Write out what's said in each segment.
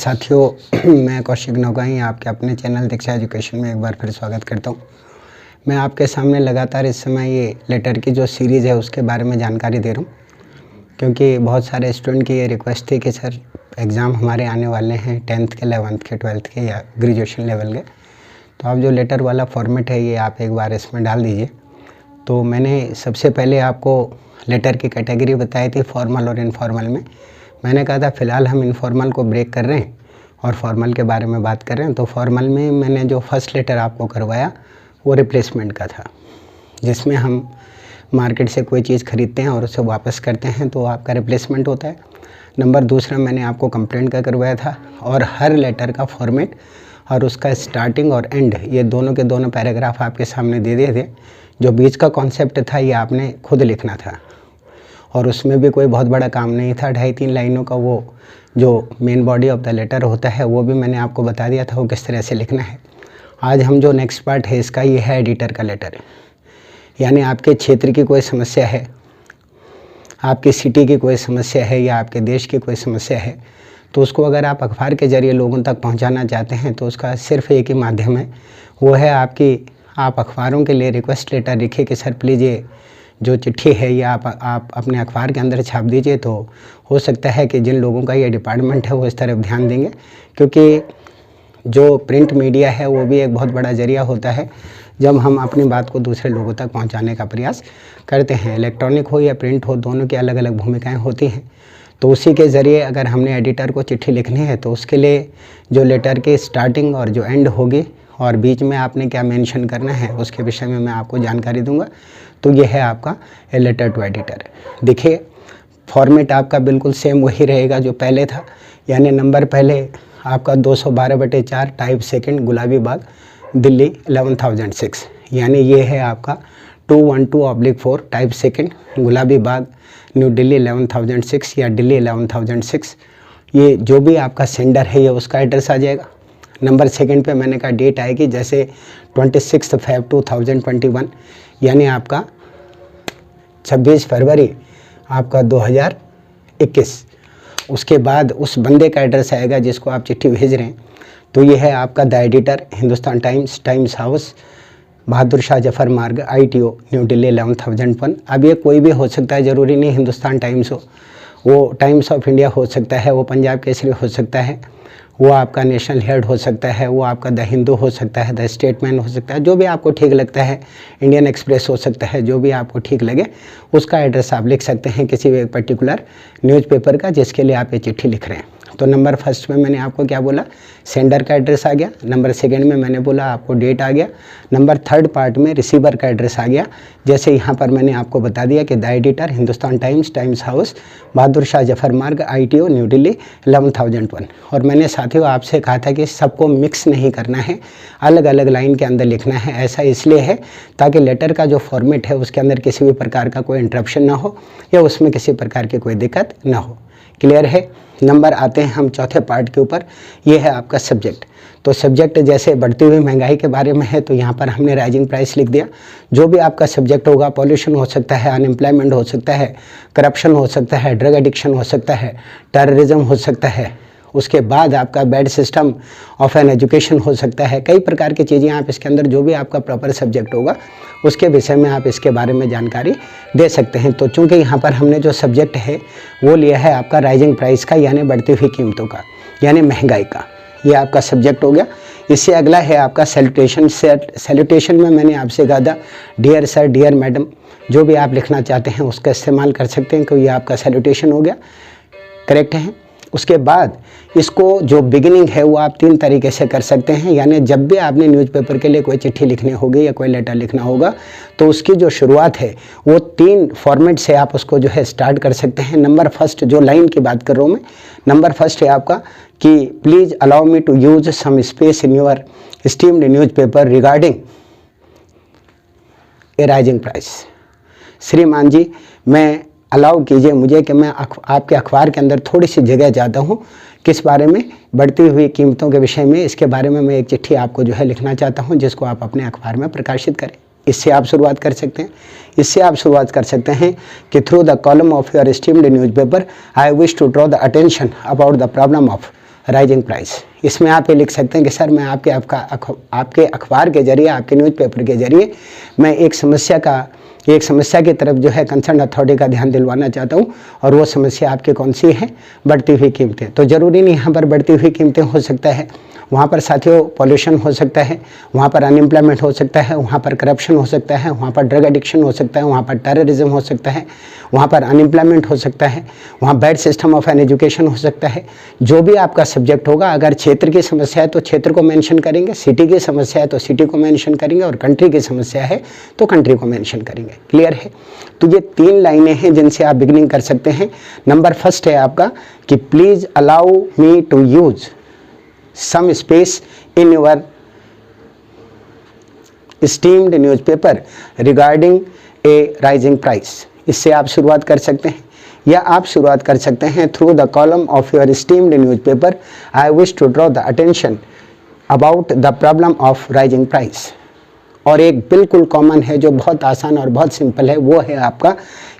साथियों, मैं कौशिक नौगाई आपके अपने चैनल दीक्षा एजुकेशन में एक बार फिर स्वागत करता हूं। मैं आपके सामने लगातार इस समय ये लेटर की जो सीरीज़ है उसके बारे में जानकारी दे रहा हूं, क्योंकि बहुत सारे स्टूडेंट की ये रिक्वेस्ट थी कि सर एग्ज़ाम हमारे आने वाले हैं 10th के 11th के 12th के या ग्रेजुएशन लेवल के, तो आप जो लेटर वाला फॉर्मेट है ये आप एक बार इसमें डाल दीजिए। तो मैंने सबसे पहले आपको लेटर की कैटेगरी बताई थी फॉर्मल और इनफॉर्मल में। मैंने कहा था फ़िलहाल हम इनफॉर्मल को ब्रेक कर रहे हैं और फॉर्मल के बारे में बात कर रहे हैं। तो फॉर्मल में मैंने जो फर्स्ट लेटर आपको करवाया वो रिप्लेसमेंट का था, जिसमें हम मार्केट से कोई चीज़ खरीदते हैं और उसे वापस करते हैं तो आपका रिप्लेसमेंट होता है। नंबर दूसरा मैंने आपको कंप्लेंट का करवाया था, और हर लेटर का फॉर्मेट और उसका स्टार्टिंग और एंड ये दोनों के दोनों पैराग्राफ आपके सामने दे दिए थे। जो बीच का कॉन्सेप्ट था ये आपने खुद लिखना था, और उसमें भी कोई बहुत बड़ा काम नहीं था। 2.5-3 लाइनों का वो जो main body of the letter होता है वो भी मैंने आपको बता दिया था वो किस तरह से लिखना है। आज हम जो नेक्स्ट पार्ट है इसका ये है एडिटर का लेटर, यानी आपके क्षेत्र की कोई समस्या है, आपकी सिटी की कोई समस्या है या आपके देश की कोई समस्या है, तो उसको अगर आप अखबार के ज़रिए लोगों तक पहुंचाना चाहते हैं तो उसका सिर्फ एक ही माध्यम है, वो है आप अखबारों के लिए रिक्वेस्ट लेटर लिखिए कि सर प्लीज़ ये जो चिट्ठी है ये आप अपने अखबार के अंदर छाप दीजिए। तो हो सकता है कि जिन लोगों का ये डिपार्टमेंट है वो इस तरफ ध्यान देंगे, क्योंकि जो प्रिंट मीडिया है वो भी एक बहुत बड़ा ज़रिया होता है जब हम अपनी बात को दूसरे लोगों तक पहुंचाने का प्रयास करते हैं। इलेक्ट्रॉनिक हो या प्रिंट हो, दोनों की अलग अलग भूमिकाएं होती हैं। तो उसी के ज़रिए अगर हमने एडिटर को चिट्ठी लिखनी है तो उसके लिए जो लेटर की स्टार्टिंग और जो एंड होगी और बीच में आपने क्या मेंशन करना है उसके विषय में मैं आपको जानकारी दूंगा। तो ये है आपका ए लेटर टू एडिटर। देखिए फॉर्मेट आपका बिल्कुल सेम वही रहेगा जो पहले था, यानी नंबर पहले आपका 212/4 टाइप सेकंड गुलाबी बाग दिल्ली 11,006, यानी ये है आपका 212/4 टाइप सेकंड गुलाबी बाग न्यू दिल्ली 11,006 या दिल्ली 11,006। ये जो भी आपका सेंडर है ये उसका एड्रेस आ जाएगा। नंबर सेकंड पे मैंने कहा डेट आएगी, जैसे 26 Feb 2021, यानी आपका 26 फरवरी आपका 2021। उसके बाद उस बंदे का एड्रेस आएगा जिसको आप चिट्ठी भेज रहे हैं। तो ये है आपका the editor, Hindustan Times house, Bahadur Shah Zafar Marg, ITO new Delhi 11,001। अब ये कोई भी हो सकता है, ज़रूरी नहीं हिंदुस्तान टाइम्स हो, वो टाइम्स ऑफ इंडिया हो सकता है, वो पंजाब केसरी हो सकता है, वो आपका नेशनल हेड हो सकता है, वो आपका द हिंदू हो सकता है, द स्टेटमैन हो सकता है, जो भी आपको ठीक लगता है, इंडियन एक्सप्रेस हो सकता है, जो भी आपको ठीक लगे उसका एड्रेस आप लिख सकते हैं किसी भी पर्टिकुलर न्यूज़पेपर का जिसके लिए आप ये चिट्ठी लिख रहे हैं। तो नंबर फर्स्ट में मैंने आपको क्या बोला, सेंडर का एड्रेस आ गया। नंबर सेकंड में मैंने बोला आपको डेट आ गया। नंबर थर्ड पार्ट में रिसीवर का एड्रेस आ गया, जैसे यहाँ पर मैंने आपको बता दिया कि the editor, Hindustan Times house, Bahadur Shah Zafar Marg, ITO new Delhi 11,001। और मैंने साथियों आपसे कहा था कि सबको मिक्स नहीं करना है, अलग अलग लाइन के अंदर लिखना है। ऐसा इसलिए है ताकि लेटर का जो फॉर्मेट है उसके अंदर किसी भी प्रकार का कोई इंटरप्शन ना हो या उसमें किसी प्रकार की कोई दिक्कत ना हो। क्लियर है। नंबर आते हैं हम चौथे पार्ट के ऊपर, ये है आपका सब्जेक्ट। तो सब्जेक्ट जैसे बढ़ती हुई महंगाई के बारे में है तो यहाँ पर हमने राइजिंग प्राइस लिख दिया। जो भी आपका सब्जेक्ट होगा, पॉल्यूशन हो सकता है, अनएम्प्लॉयमेंट हो सकता है, करप्शन हो सकता है, ड्रग एडिक्शन हो सकता है, टेररिज्म हो सकता है, उसके बाद आपका bad system of an education हो सकता है, कई प्रकार की चीज़ें आप इसके अंदर जो भी आपका प्रॉपर सब्जेक्ट होगा उसके विषय में आप इसके बारे में जानकारी दे सकते हैं। तो चूंकि यहाँ पर हमने जो सब्जेक्ट है वो लिया है आपका राइजिंग प्राइस का, यानी बढ़ती हुई कीमतों का, यानी महंगाई का, ये आपका सब्जेक्ट हो गया। इससे अगला है आपका सैल्यूटेशन। सैल्यूटेशन में मैंने आपसे कहा था डियर सर, डियर मैडम, जो भी आप लिखना चाहते हैं उसका इस्तेमाल कर सकते हैं, क्योंकि ये आपका सैल्यूटेशन हो गया। करेक्ट है। उसके बाद इसको जो बिगिनिंग है वो आप 3 तरीके से कर सकते हैं, यानी जब भी आपने न्यूज़पेपर के लिए कोई चिट्ठी लिखनी होगी या कोई लेटर लिखना होगा तो उसकी जो शुरुआत है वो 3 फॉर्मेट से आप उसको जो है स्टार्ट कर सकते हैं। नंबर फर्स्ट, जो लाइन की बात कर रहा हूँ मैं, नंबर फर्स्ट है आपका कि please allow me to use some space in your esteemed newspaper regarding a rising price. श्रीमान जी, मैं अलाउ कीजिए मुझे कि मैं आपके अखबार के अंदर थोड़ी सी जगह चाहता हूँ, किस बारे में, बढ़ती हुई कीमतों के विषय में। इसके बारे में मैं एक चिट्ठी आपको जो है लिखना चाहता हूँ जिसको आप अपने अखबार में प्रकाशित करें। इससे आप शुरुआत कर सकते हैं। इससे आप शुरुआत कर सकते हैं कि through the column of your esteemed newspaper I wish to draw the attention about the problem of rising price. इसमें आप ये लिख सकते हैं कि सर मैं आपके अखबार के जरिए, आपके न्यूज़पेपर के जरिए मैं एक समस्या की तरफ जो है कंसर्न अथॉरिटी का ध्यान दिलवाना चाहता हूँ, और वो समस्या आपकी कौन सी है? बढ़ती हुई कीमतें। तो ज़रूरी नहीं यहाँ पर बढ़ती हुई कीमतें हो सकता है, वहाँ पर साथियों पॉल्यूशन हो सकता है, वहाँ पर अनएम्प्लॉयमेंट हो सकता है, वहाँ पर करप्शन हो सकता है, वहाँ पर ड्रग एडिक्शन हो सकता है, वहाँ पर टेररिज्म हो सकता है, वहाँ पर अनएम्प्लॉयमेंट हो सकता है, वहाँ bad system of an education हो सकता है। जो भी आपका सब्जेक्ट होगा, अगर क्षेत्र की समस्या है तो क्षेत्र को मेंशन करेंगे, सिटी की समस्या है तो सिटी को मेंशन करेंगे, और कंट्री की समस्या है तो कंट्री को मेंशन करेंगे। क्लियर है? तो ये 3 लाइनें हैं जिनसे आप बिगिनिंग कर सकते हैं। नंबर फर्स्ट है आपका कि please allow me to use some space in your esteemed newspaper regarding a rising price। इससे आप शुरुआत कर सकते हैं, या आप शुरुआत कर सकते हैं through the column of your esteemed newspaper I wish to draw the attention about the problem of rising price। और एक बिल्कुल कॉमन है जो बहुत आसान और बहुत सिंपल है, वो है आपका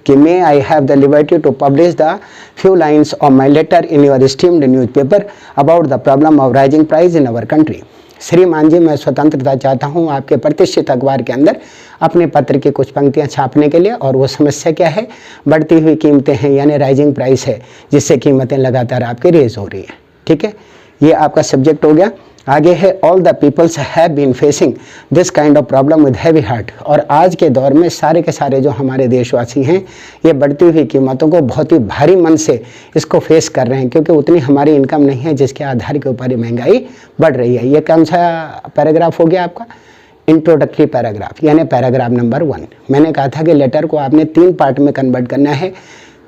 कि may I have the liberty to publish the few lines of my letter in your esteemed newspaper about the problem of rising price in our country. श्रीमान जी, मैं स्वतंत्रता चाहता हूँ आपके प्रतिष्ठित अखबार के अंदर अपने पत्र की कुछ पंक्तियाँ छापने के लिए, और वो समस्या क्या है? बढ़ती हुई कीमतें हैं, यानी राइजिंग प्राइस है, जिससे कीमतें लगातार आपकी रेज हो रही है। ठीक है, ये आपका सब्जेक्ट हो गया। आगे है all the peoples have been facing this kind of problem with heavy heart. और आज के दौर में सारे के सारे जो हमारे देशवासी हैं, ये बढ़ती हुई कीमतों को बहुत ही भारी मन से इसको फेस कर रहे हैं, क्योंकि उतनी हमारी इनकम नहीं है जिसके आधार के ऊपर ये महंगाई बढ़ रही है। ये कौन सा पैराग्राफ हो गया आपका? इंट्रोडक्टरी पैराग्राफ, यानी पैराग्राफ नंबर 1। मैंने कहा था कि लेटर को आपने 3 पार्ट में कन्वर्ट करना है।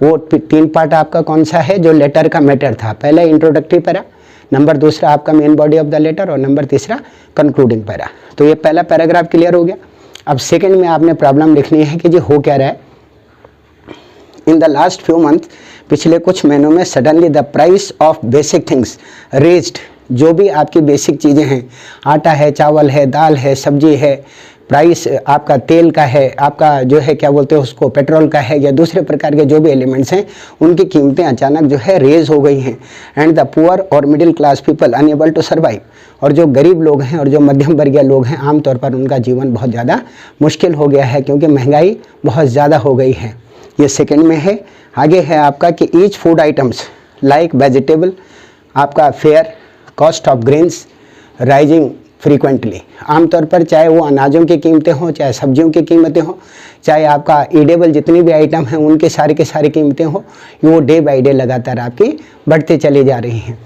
वो 3 पार्ट आपका कौन सा है? जो लेटर का मैटर था। पहले इंट्रोडक्टरी पैरा, नंबर 2 आपका main body of the letter, और नंबर 3 कंक्लूडिंग पैरा। तो ये पहला पैराग्राफ क्लियर हो गया। अब सेकंड में आपने प्रॉब्लम लिखनी है कि जी हो क्या रहा है। In the last few month, पिछले कुछ महीनों में suddenly the price of basic things raised. जो भी आपकी बेसिक चीज़ें हैं, आटा है, चावल है, दाल है, सब्जी है, प्राइस आपका तेल का है, आपका जो है क्या बोलते हैं उसको, पेट्रोल का है, या दूसरे प्रकार के जो भी एलिमेंट्स हैं, उनकी कीमतें अचानक जो है रेज हो गई हैं। एंड द पुअर और middle class people unable to survive. और जो गरीब लोग हैं और जो मध्यम वर्गीय लोग हैं, आमतौर पर उनका जीवन बहुत ज़्यादा मुश्किल हो गया है, क्योंकि महंगाई बहुत ज़्यादा हो गई है। ये सेकेंड में है। आगे है आपका कि each food items like vegetable, आपका fair cost of grains rising frequently. आमतौर पर चाहे वो अनाजों की कीमतें हों, चाहे सब्जियों की कीमतें हों, चाहे आपका ईडेबल जितनी भी आइटम हैं उनके सारी की सारी कीमतें हों, वो डे बाय डे लगातार आपकी बढ़ते चली जा रही हैं।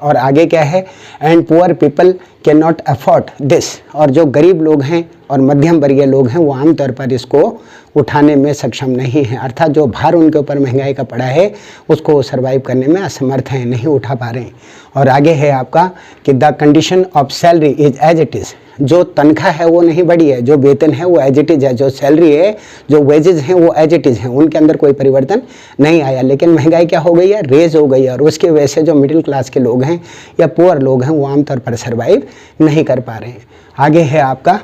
और आगे क्या है? And poor people can not afford this. और जो गरीब लोग हैं और मध्यम वर्गीय लोग हैं, वो आमतौर पर इसको उठाने में सक्षम नहीं हैं। अर्थात जो भार उनके ऊपर महंगाई का पड़ा है, उसको सर्वाइव करने में असमर्थ हैं, नहीं उठा पा रहे हैं। और आगे है आपका कि the condition of salary is as it is. जो तनख्वाह है वो नहीं बढ़ी है, जो वेतन है वो एज इट इज़ है, जो सैलरी है, जो वेजेस हैं वो एज इट इज़ हैं, उनके अंदर कोई परिवर्तन नहीं आया। लेकिन महंगाई क्या हो गई है? रेज हो गई है। और उसकी वजह से जो मिडिल क्लास के लोग हैं या पुअर लोग हैं, वो आमतौर पर सर्वाइव नहीं कर पा रहे हैं। आगे है आपका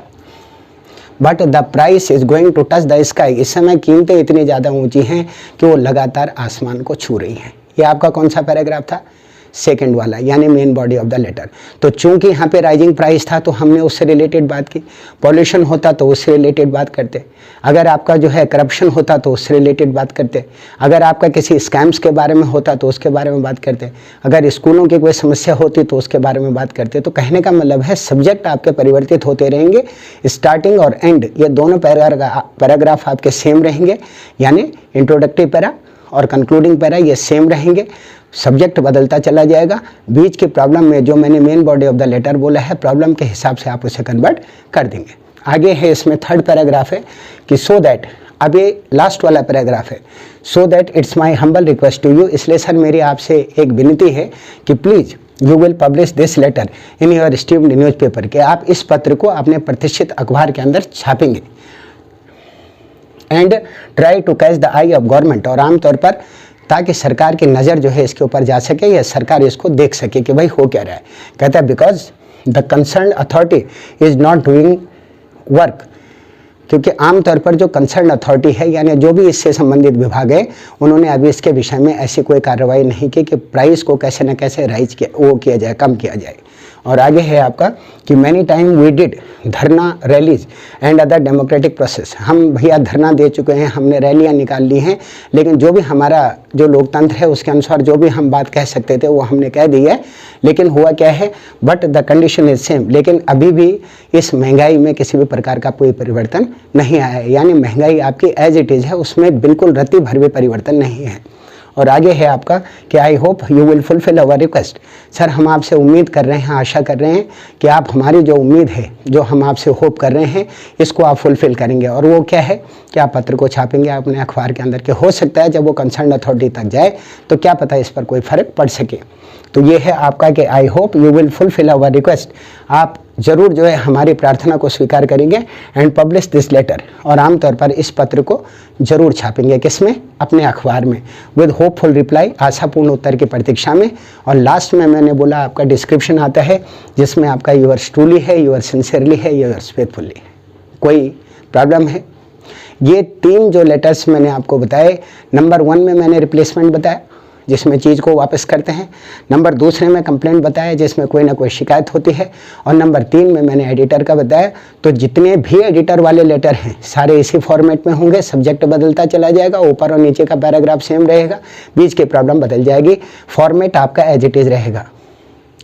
but the price is going to touch the sky. इस समय कीमतें इतनी ज़्यादा ऊंची हैं कि वो लगातार आसमान को छू रही हैं। ये आपका कौन सा पैराग्राफ था? सेकंड वाला, यानी main body of the letter. तो चूंकि यहाँ पे राइजिंग प्राइस था तो हमने उससे रिलेटेड बात की। पॉल्यूशन होता तो उससे रिलेटेड बात करते। अगर आपका जो है करप्शन होता तो उससे रिलेटेड बात करते। अगर आपका किसी स्कैम्स के बारे में होता तो उसके बारे में बात करते। अगर स्कूलों की कोई समस्या होती तो उसके बारे में बात करते। तो कहने का मतलब है सब्जेक्ट आपके परिवर्तित होते रहेंगे। स्टार्टिंग और एंड ये दोनों पैराग्राफ आपके सेम रहेंगे, यानी इंट्रोडक्टरी पैरा और कंक्लूडिंग पैरा ये सेम रहेंगे। सब्जेक्ट बदलता चला जाएगा। बीच की प्रॉब्लम में जो मैंने main body of the letter बोला है, प्रॉब्लम के हिसाब से आप उसे कन्वर्ट कर देंगे। आगे है इसमें थर्ड पैराग्राफ है कि सो दैट, अब ये लास्ट वाला पैराग्राफ है, so that it's my humble request to you. इसलिए सर मेरी आपसे एक विनती है कि please you will publish this letter in your esteemed newspaper, कि आप इस पत्र को अपने प्रतिष्ठित अखबार के अंदर छापेंगे। And try to catch the eye of government, और आमतौर पर ताकि सरकार की नज़र जो है इसके ऊपर जा सके या सरकार इसको देख सके कि भाई हो क्या रहा है। कहता है because the concern authority is not doing work, क्योंकि आमतौर पर जो कंसर्न अथॉरिटी है यानी जो भी इससे संबंधित विभाग है, उन्होंने अभी इसके विषय में ऐसी कोई कार्रवाई नहीं की कि प्राइस को कैसे न कैसे राइज किया जाए, कम किया जाए। और आगे है आपका कि मैनी टाइम वी डिड धरना rallies and other democratic process. हम भैया धरना दे चुके हैं, हमने रैलियां निकाल ली हैं, लेकिन जो भी हमारा जो लोकतंत्र है उसके अनुसार जो भी हम बात कह सकते थे वो हमने कह दी है। लेकिन हुआ क्या है, but the condition is same. लेकिन अभी भी इस महंगाई में किसी भी प्रकार का कोई परिवर्तन नहीं आया है, यानी महंगाई आपकी एज इट इज़ है, उसमें बिल्कुल रत्ती भर भी परिवर्तन नहीं है। और आगे है आपका कि I hope you will fulfil our request. Sir, हम आपसे उम्मीद कर रहे हैं, आशा कर रहे हैं कि आप हमारी जो उम्मीद है, जो हम आपसे होप कर रहे हैं, इसको आप फुलफिल करेंगे। और वो क्या है कि आप पत्र को छापेंगे अपने अखबार के अंदर, के हो सकता है जब वो कंसर्न अथॉरिटी तक जाए तो क्या पता इस पर कोई फ़र्क पड़ सके। तो ये है आपका कि I hope you will fulfil our request. आप ज़रूर जो है हमारी प्रार्थना को स्वीकार करेंगे एंड पब्लिश दिस लेटर। और आमतौर पर इस पत्र को जरूर छापेंगे, किसमें, अपने अखबार में, विद होपफुल रिप्लाई, आशापूर्ण उत्तर की प्रतीक्षा में। और लास्ट में मैंने बोला आपका डिस्क्रिप्शन आता है जिसमें आपका यूअर्स ट्रूली है, यूअर्स सिंसियरली है, यूअर्स फेथफुली। कोई प्रॉब्लम है? ये 3 जो लेटर्स मैंने आपको बताए, नंबर 1 में मैंने रिप्लेसमेंट बताया जिसमें चीज़ को वापस करते हैं, नंबर 2 में कंप्लेंट बताया जिसमें कोई ना कोई शिकायत होती है, और नंबर 3 में मैंने एडिटर का बताया। तो जितने भी एडिटर वाले लेटर हैं सारे इसी फॉर्मेट में होंगे। सब्जेक्ट बदलता चला जाएगा, ऊपर और नीचे का पैराग्राफ सेम रहेगा, बीच की प्रॉब्लम बदल जाएगी, फॉर्मेट आपका एज इट इज़ रहेगा।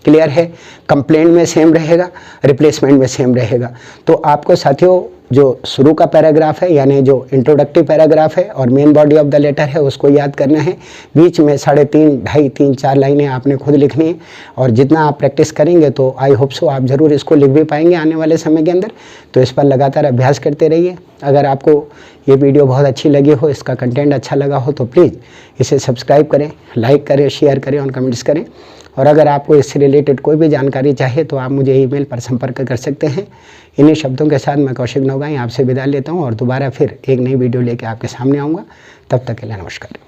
क्लियर है? कंप्लेंट में सेम रहेगा, रिप्लेसमेंट में सेम रहेगा। तो आपको साथियों जो शुरू का पैराग्राफ है यानी जो इंट्रोडक्टिव पैराग्राफ है और main body of the letter है उसको याद करना है। बीच में 3.5, 2.5, 3, 4 लाइनें आपने खुद लिखनी है। और जितना आप प्रैक्टिस करेंगे तो आई होप सो आप ज़रूर इसको लिख भी पाएंगे आने वाले समय के अंदर। तो इस पर लगातार अभ्यास करते रहिए। अगर आपको ये वीडियो बहुत अच्छी लगी हो, इसका कंटेंट अच्छा लगा हो तो प्लीज़ इसे सब्सक्राइब करें, लाइक करें, शेयर करें और कमेंट्स करें। और अगर आपको इससे रिलेटेड कोई भी जानकारी चाहिए तो आप मुझे ईमेल पर संपर्क कर सकते हैं। इन्हीं शब्दों के साथ मैं कौशिक नौगाई आपसे विदा लेता हूं और दोबारा फिर एक नई वीडियो लेकर आपके सामने आऊँगा। तब तक के लिए नमस्कार।